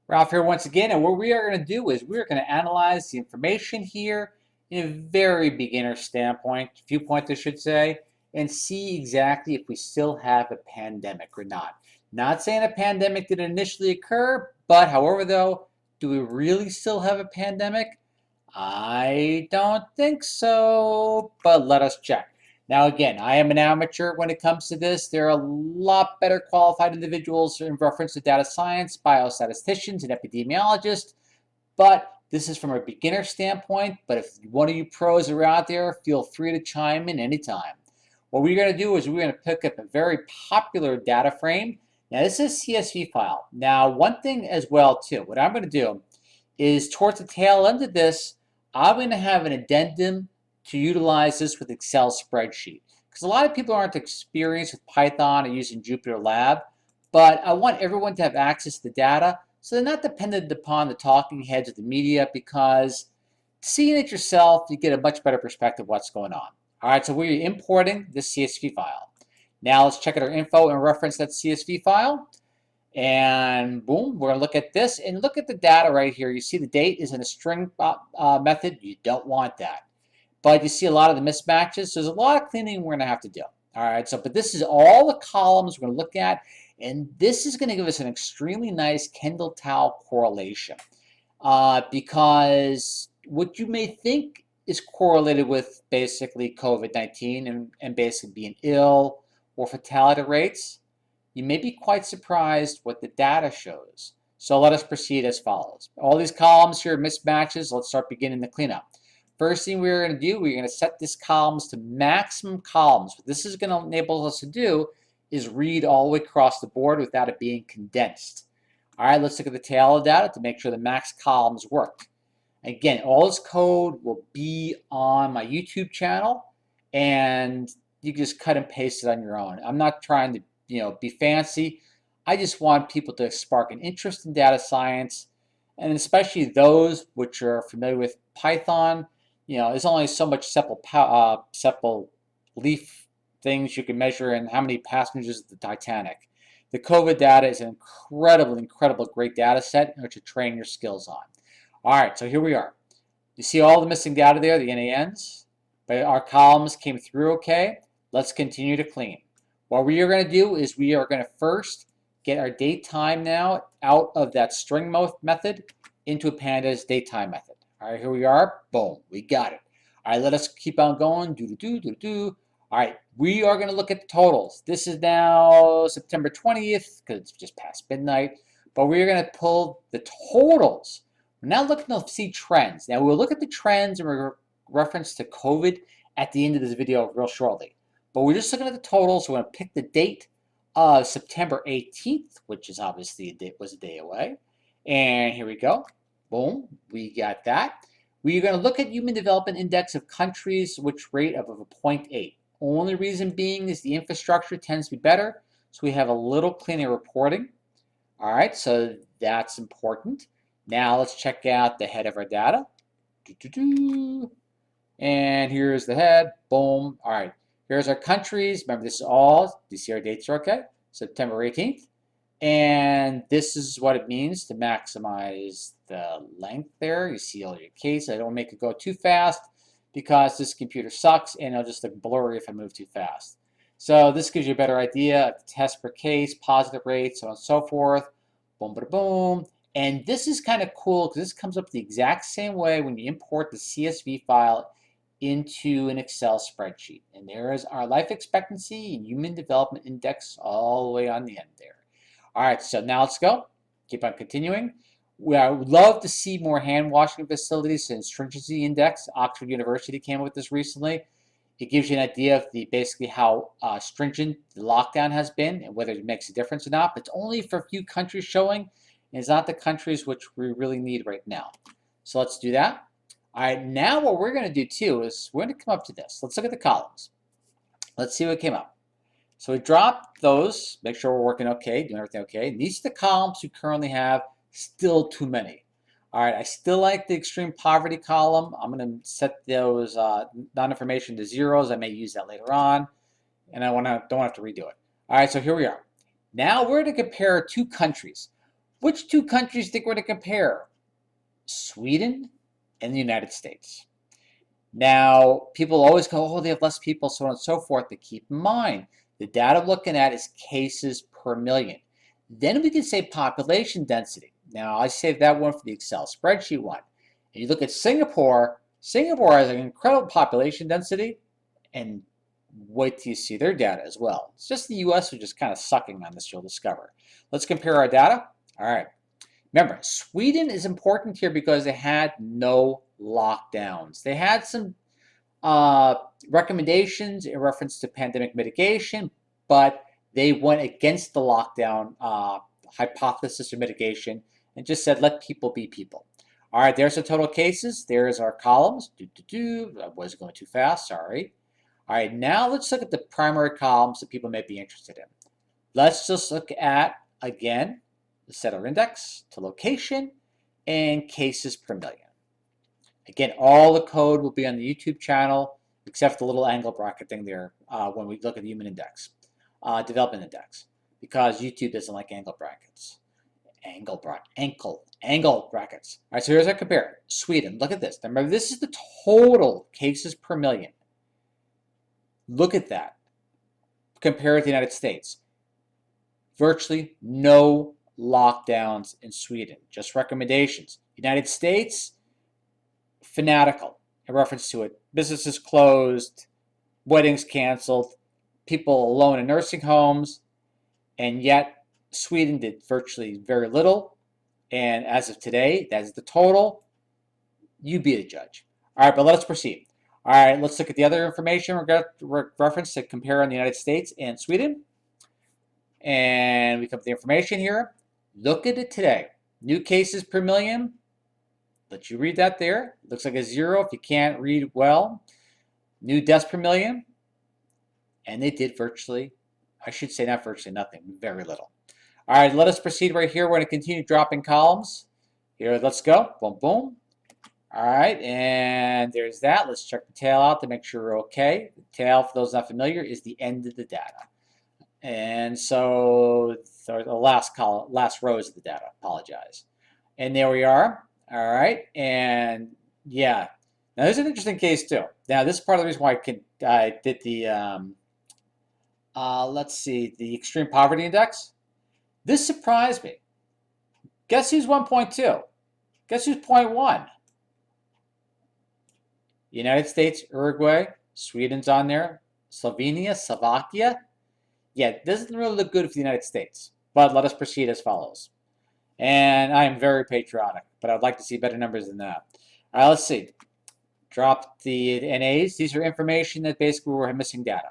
Ralph here once again, and what we are going to do is we're going to analyze the information here in a very beginner viewpoint, I should say, and see exactly if we still have a pandemic or not. Not saying a pandemic didn't initially occur, but however, though, do we really still have a pandemic? I don't think so, but let us check. Now, again, I am an amateur when it comes to this. There are a lot better qualified individuals in reference to data science, biostatisticians, and epidemiologists, but this is from a beginner standpoint. But if one of you pros are out there, feel free to chime in anytime. What we're going to do is we're going to pick up a very popular data frame. Now, this is a CSV file. Now, one thing as well, too, what I'm going to do is towards the tail end of this, I'm going to have an addendum to utilize this with Excel spreadsheet. Because a lot of people aren't experienced with Python or using Jupyter Lab, but I want everyone to have access to the data so they're not dependent upon the talking heads of the media, because seeing it yourself, you get a much better perspective of what's going on. All right, so we're importing this CSV file. Now let's check out our info and reference that CSV file. And boom, we're going to look at this and look at the data right here. You see the date is in a string method. You don't want that. But you see a lot of the mismatches. So there's a lot of cleaning we're going to have to do. All right, so but this is all the columns we're going to look at. And this is going to give us an extremely nice kendalltau correlation. Because what you may think is correlated with basically COVID-19 and basically being ill or fatality rates, you may be quite surprised what the data shows. So let us proceed as follows. All these columns here are mismatches. Let's start beginning the cleanup. First thing we're going to do, we're going to set this columns to maximum columns. What this is going to enable us to do is read all the way across the board without it being condensed. All right, let's look at the tail of data to make sure the max columns work. Again, all this code will be on my YouTube channel, and you can just cut and paste it on your own. I'm not trying to be fancy. I just want people to spark an interest in data science, and especially those which are familiar with Python. There's only so much sepal leaf things you can measure and how many passengers of the Titanic. The COVID data is an incredible, great data set in which to train your skills on. All right, so here we are. You see all the missing data there, the NANs, but our columns came through okay. Let's continue to clean. What we are going to do is we are going to first get our date time now out of that string method into a pandas datetime method. All right, here we are. Boom, we got it. All right, let us keep on going. All right, we are going to look at the totals. This is now September 20th because it's just past midnight, but we're going to pull the totals. We're now looking to see trends. Now we'll look at the trends in reference to COVID at the end of this video real shortly. But we're just looking at the totals. So we're going to pick the date of September 18th, which is obviously a day away. And here we go. Boom, we got that. We're going to look at Human Development Index of countries, which rate of a 0.8. Only reason being is the infrastructure tends to be better, so we have a little cleaner reporting. All right, so that's important. Now let's check out the head of our data. And here's the head. Boom. All right. Here's our countries. Remember, this is all, you see our dates are okay? September 18th. And this is what it means to maximize the length there. You see all your case. I don't make it go too fast because this computer sucks and it'll just look blurry if I move too fast. So this gives you a better idea of the test per case, positive rate, so on and so forth. Boom, boom, boom. And this is kind of cool because this comes up the exact same way when you import the CSV file into an Excel spreadsheet. And there is our life expectancy and human development index all the way on the end there. All right, so now let's go. Keep on continuing. I would love to see more hand washing facilities and stringency index. Oxford University came up with this recently. It gives you an idea of basically how stringent the lockdown has been and whether it makes a difference or not. But it's only for a few countries showing, and it's not the countries which we really need right now. So let's do that. All right, now what we're going to do too is we're going to come up to this. Let's look at the columns. Let's see what came up. So we dropped those, make sure we're working okay, doing everything okay. And these are the columns we currently have, still too many. All right, I still like the extreme poverty column. I'm going to set those non-information to zeros. I may use that later on, and I don't have to redo it. All right, so here we are. Now we're going to compare two countries. Which two countries think we're going to compare? Sweden and the United States. Now, people always go, oh, they have less people, so on and so forth. But keep in mind, the data I'm looking at is cases per million. Then we can say population density. Now, I saved that one for the Excel spreadsheet one. And you look at Singapore, Singapore has an incredible population density, and wait till you see their data as well. It's just the US who's just kind of sucking on this, you'll discover. Let's compare our data. All right. Remember, Sweden is important here because they had no lockdowns. They had some recommendations in reference to pandemic mitigation, but they went against the lockdown hypothesis or mitigation and just said, let people be people. All right, there's the total cases. There's our columns. I was going too fast, sorry. All right, now let's look at the primary columns that people may be interested in. Let's just look at, again, set our index to location and cases per million. Again, all the code will be on the YouTube channel, except for the little angle bracket thing there when we look at the human index, development index, because YouTube doesn't like angle brackets. Angle brackets. All right, so here's our compare. Sweden, look at this. Remember, this is the total cases per million. Look at that. Compared to the United States. Virtually no lockdowns in Sweden, just recommendations. United States, fanatical in reference to it. Businesses closed, weddings canceled, people alone in nursing homes, and yet Sweden did virtually very little. And as of today, that is the total. You be the judge. All right, but let's proceed. All right, let's look at the other information we're reference to compare on the United States and Sweden. And we come to the information here. Look at it today. New cases per million. Let you read that there. Looks like a 0 if you can't read well. New deaths per million. And they did virtually, I should say not virtually, nothing, very little. All right, let us proceed right here. We're going to continue dropping columns. Here, let's go. Boom, boom. All right, and there's that. Let's check the tail out to make sure we're okay. The tail, for those not familiar, is the end of the data. And so the last column, last rows of the data, apologize. And there we are. All right, and yeah. Now, there's an interesting case, too. Now, this is part of the reason why I did the, let's see, the extreme poverty index. This surprised me. Guess who's 1.2? Guess who's 0.1? United States, Uruguay, Sweden's on there, Slovenia, Slovakia. Yeah, it doesn't really look good for the United States, but let us proceed as follows. And I am very patriotic, but I'd like to see better numbers than that. All right, let's see. Drop the NAs. These are information that basically we're missing data.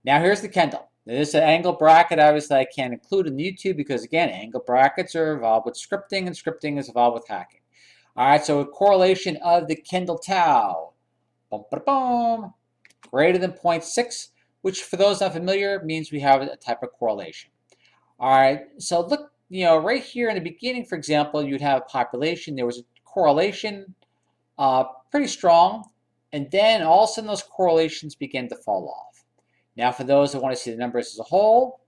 Now here's the Kendall. This is an angle bracket. Obviously, I can't include in YouTube because, again, angle brackets are involved with scripting, and scripting is involved with hacking. All right, so a correlation of the kendalltau. Boom, boom, boom, greater than 0.6, which for those not familiar means we have a type of correlation. All right, so look, right here in the beginning, for example, you'd have a population. There was a correlation pretty strong, and then all of a sudden those correlations begin to fall off. Now for those that want to see the numbers as a whole,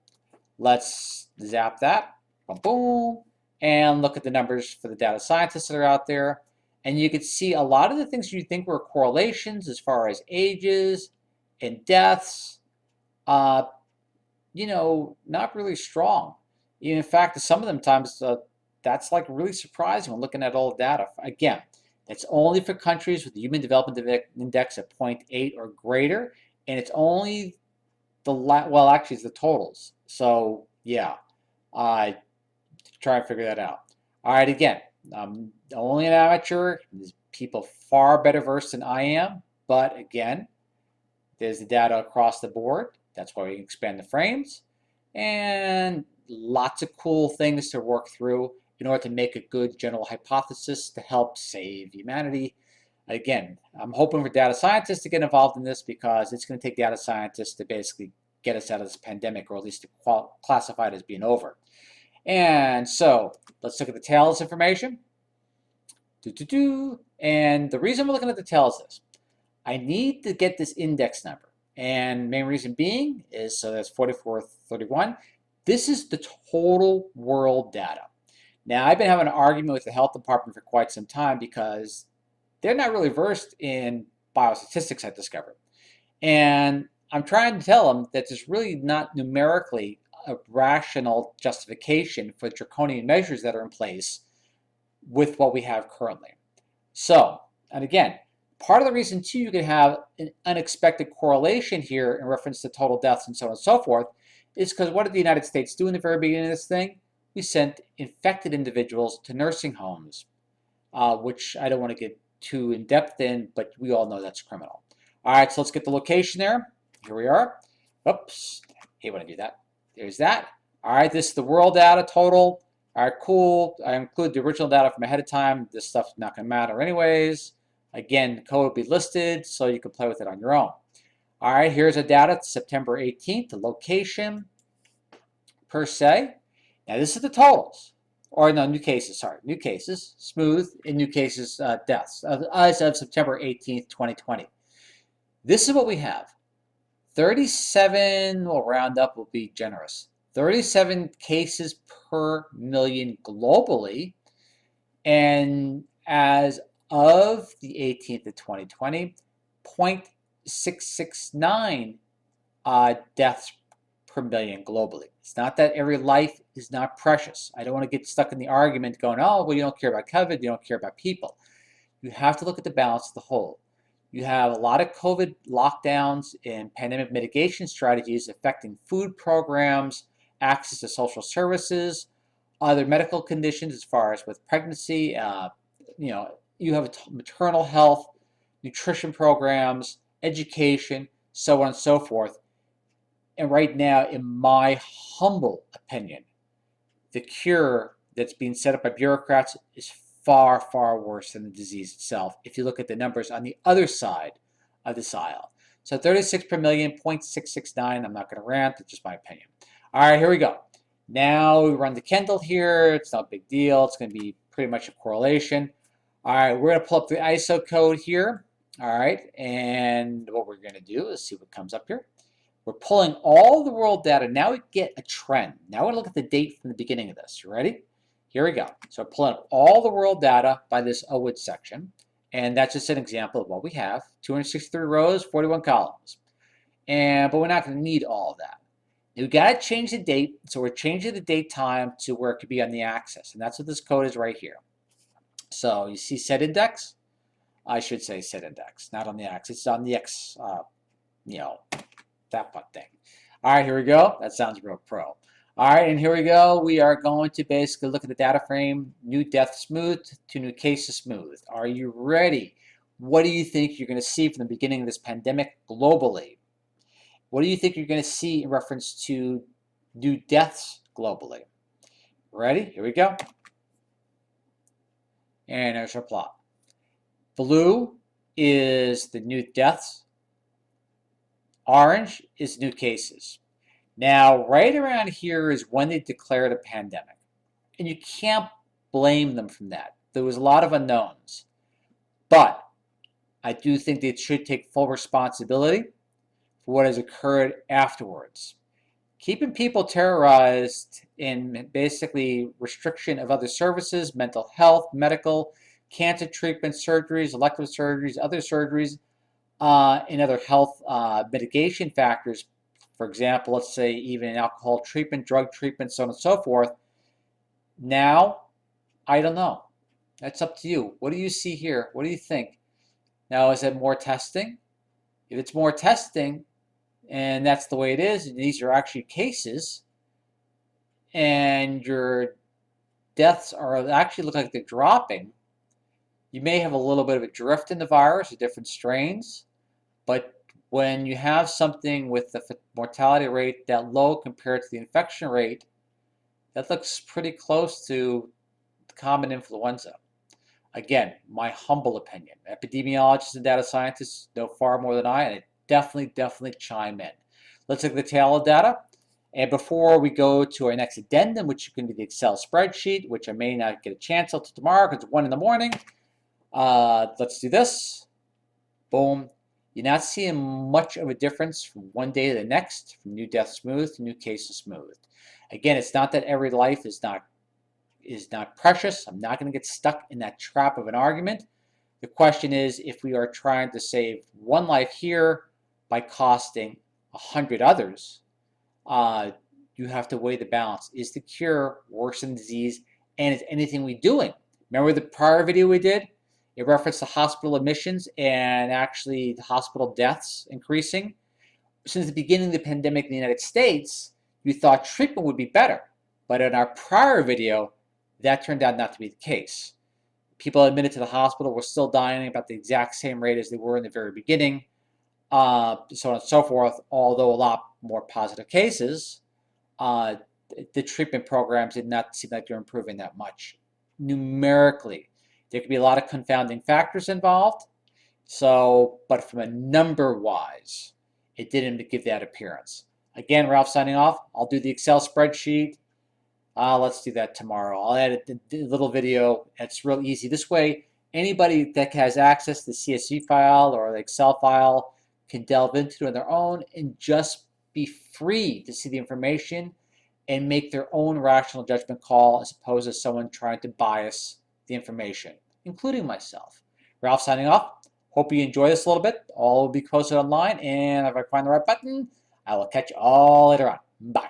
let's zap that, boom, boom, and look at the numbers for the data scientists that are out there. And you can see a lot of the things you think were correlations as far as ages and deaths, not really strong. In fact, some of them times that's like really surprising when looking at all the data. Again, that's only for countries with the Human Development Index of 0.8 or greater, and it's only actually it's the totals. So yeah, try and figure that out. All right, again. Only an amateur. There's people far better versed than I am, but again, there's the data across the board. That's why we can expand the frames, and lots of cool things to work through in order to make a good general hypothesis to help save humanity. Again, I'm hoping for data scientists to get involved in this because it's going to take data scientists to basically get us out of this pandemic, or at least to classify it as being over. And so let's look at the tails information. And the reason we're looking at the tails is this. I need to get this index number. And main reason being is, so that's 4431. This is the total world data. Now, I've been having an argument with the health department for quite some time because they're not really versed in biostatistics, I discovered. And I'm trying to tell them that there's really not numerically a rational justification for the draconian measures that are in place with what we have currently. So, and again, part of the reason too you can have an unexpected correlation here in reference to total deaths and so on and so forth is because what did the United States do in the very beginning of this thing? We sent infected individuals to nursing homes, which I don't want to get too in depth in, but we all know that's criminal. All right, so let's get the location there. Here we are. Oops, hate when I do that. There's that. All right, this is the world data total. All right, cool. I include the original data from ahead of time. This stuff's not going to matter anyways. Again, the code will be listed, so you can play with it on your own. All right, here's the data, September 18th, the location per se. Now, this is the totals. Or no, new cases, sorry. New cases, smooth, and new cases, deaths, as of September 18th, 2020. This is what we have. 37, we'll round up, will be generous. 37 cases per million globally. And as of the 18th of 2020, 0.669 deaths per million globally. It's not that every life is not precious. I don't want to get stuck in the argument going, oh, well, you don't care about COVID, you don't care about people. You have to look at the balance of the whole. You have a lot of COVID lockdowns and pandemic mitigation strategies affecting food programs, access to social services, other medical conditions as far as with pregnancy. You have maternal health, nutrition programs, education, so on and so forth. And right now, in my humble opinion, the cure that's being set up by bureaucrats is far, far worse than the disease itself if you look at the numbers on the other side of this aisle. So 36 per million, 0.669. I'm not going to rant. It's just my opinion. All right, here we go. Now we run the Kendall here. It's not a big deal. It's going to be pretty much a correlation. All right, we're going to pull up the ISO code here. All right, and what we're going to do is see what comes up here. We're pulling all the world data. Now we get a trend. Now we're going to look at the date from the beginning of this. You ready? Here we go. So I'm pulling up all the world data by this OWID section. And that's just an example of what we have. 263 rows, 41 columns. But we're not going to need all of that. We've got to change the date. So we're changing the date time to where it could be on the axis. And that's what this code is right here. So you see set index? I should say set index, not on the axis. It's on the X, that thing. All right, here we go. That sounds real pro. All right, and here we go. We are going to basically look at the data frame, new death smooth to new cases smooth. Are you ready? What do you think you're going to see from the beginning of this pandemic globally? What do you think you're going to see in reference to new deaths globally? Ready? Here we go. And there's our plot. Blue is the new deaths. Orange is new cases. Now, right around here is when they declared a pandemic. And you can't blame them from that. There was a lot of unknowns. But I do think they should take full responsibility for what has occurred afterwards. Keeping people terrorized in basically restriction of other services, mental health, medical, cancer treatment, surgeries, elective surgeries, other surgeries, and other health mitigation factors. For example, let's say even alcohol treatment, drug treatment, so on and so forth. Now, I don't know. That's up to you. What do you see here? What do you think? Now, is it more testing? If it's more testing, and that's the way it is, and these are actually cases, and your deaths are actually look like they're dropping, you may have a little bit of a drift in the virus, or different strains, but when you have something with the mortality rate that low compared to the infection rate, that looks pretty close to common influenza. Again, my humble opinion. Epidemiologists and data scientists know far more than I, and definitely chime in. Let's look at the tail of data. And before we go to our next addendum, which can be the Excel spreadsheet, which I may not get a chance till tomorrow because it's 1 in the morning. Let's do this. Boom. You're not seeing much of a difference from one day to the next, from new death smooth to new cases smooth. Again, it's not that every life is not is not precious. I'm not going to get stuck in that trap of an argument. The question is, if we are trying to save one life here by costing 100 others, you have to weigh the balance. Is the cure worse than the disease? And is anything we doing? Remember the prior video we did? It referenced the hospital admissions and actually the hospital deaths increasing. Since the beginning of the pandemic in the United States, you thought treatment would be better. But in our prior video, that turned out not to be the case. People admitted to the hospital were still dying about the exact same rate as they were in the very beginning, so on and so forth, although a lot more positive cases. The treatment programs did not seem like they're improving that much. Numerically, there could be a lot of confounding factors involved. But from a number-wise, it didn't give that appearance. Again, Ralph signing off. I'll do the Excel spreadsheet. Let's do that tomorrow. I'll edit the little video. It's real easy. This way, anybody that has access to the CSV file or the Excel file can delve into it on their own and just be free to see the information and make their own rational judgment call as opposed to someone trying to bias the information, including myself. Ralph signing off. Hope you enjoy this a little bit. All will be posted online, and if I find the right button, I will catch you all later on. Bye.